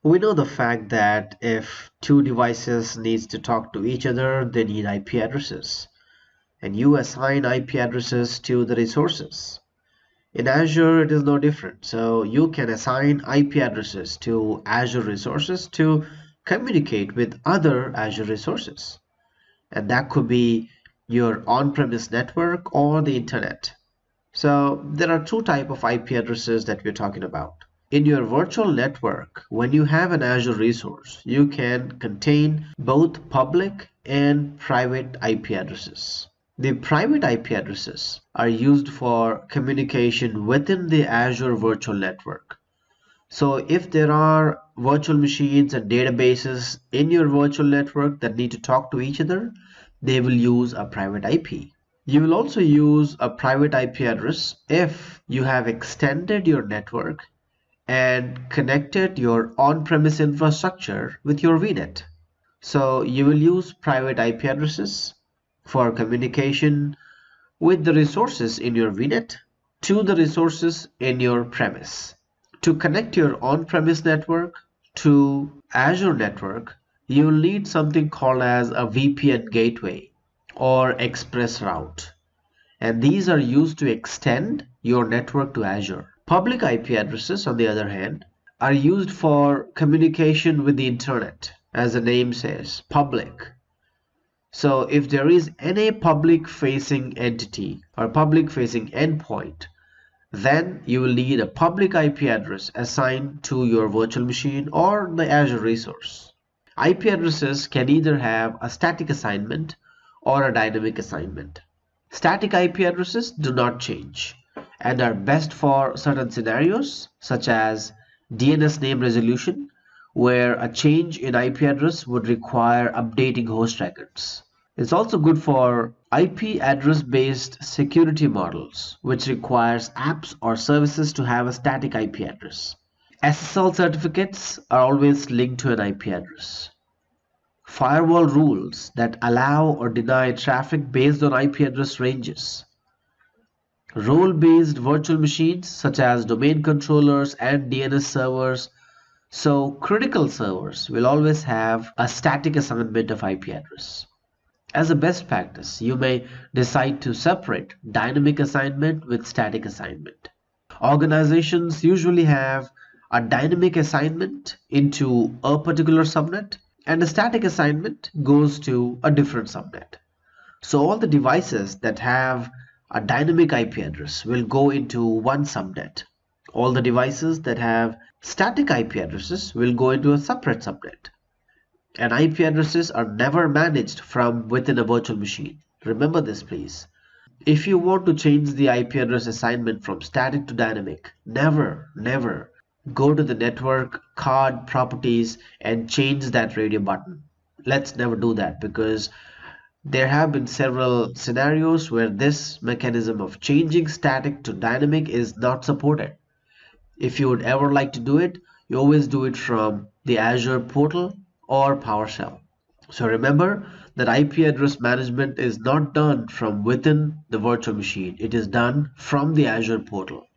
We know the fact that if two devices needs to talk to each other, they need IP addresses, and you assign IP addresses to the resources. In Azure, it is no different. So you can assign IP addresses to Azure resources to communicate with other Azure resources. And that could be your on-premise network or the internet. So there are two types of IP addresses that we're talking about. In your virtual network, when you have an Azure resource, you can contain both public and private IP addresses. The private IP addresses are used for communication within the Azure virtual network. So if there are virtual machines and databases in your virtual network that need to talk to each other, they will use a private IP. You will also use a private IP address if you have extended your network and connected your on-premise infrastructure with your VNet. So you will use private IP addresses for communication with the resources in your VNet to the resources in your premise. To connect your on-premise network to Azure network, you will need something called as a VPN gateway or express route. And these are used to extend your network to Azure. Public IP addresses, on the other hand, are used for communication with the internet, as the name says, public. So if there is any public facing entity or public facing endpoint, then you will need a public IP address assigned to your virtual machine or the Azure resource. IP addresses can either have a static assignment or a dynamic assignment. Static IP addresses do not change and are best for certain scenarios such as DNS name resolution, where a change in IP address would require updating host records. It's also good for IP address based security models, which requires apps or services to have a static IP address. SSL certificates are always linked to an IP address. Firewall rules that allow or deny traffic based on IP address ranges. Role-based virtual machines such as domain controllers and DNS servers. So critical servers will always have a static assignment of IP address. As a best practice, you may decide to separate dynamic assignment with static assignment. Organizations usually have a dynamic assignment into a particular subnet, and a static assignment goes to a different subnet. So all the devices that have a dynamic IP address will go into one subnet. All the devices that have static IP addresses will go into a separate subnet. And IP addresses are never managed from within a virtual machine. Remember this, please. If you want to change the IP address assignment from static to dynamic, never go to the network card properties and change that radio button. Let's never do that, because there have been several scenarios where this mechanism of changing static to dynamic is not supported. If you would ever like to do it, you always do it from the Azure portal or PowerShell. So remember that IP address management is not done from within the virtual machine. It is done from the Azure portal.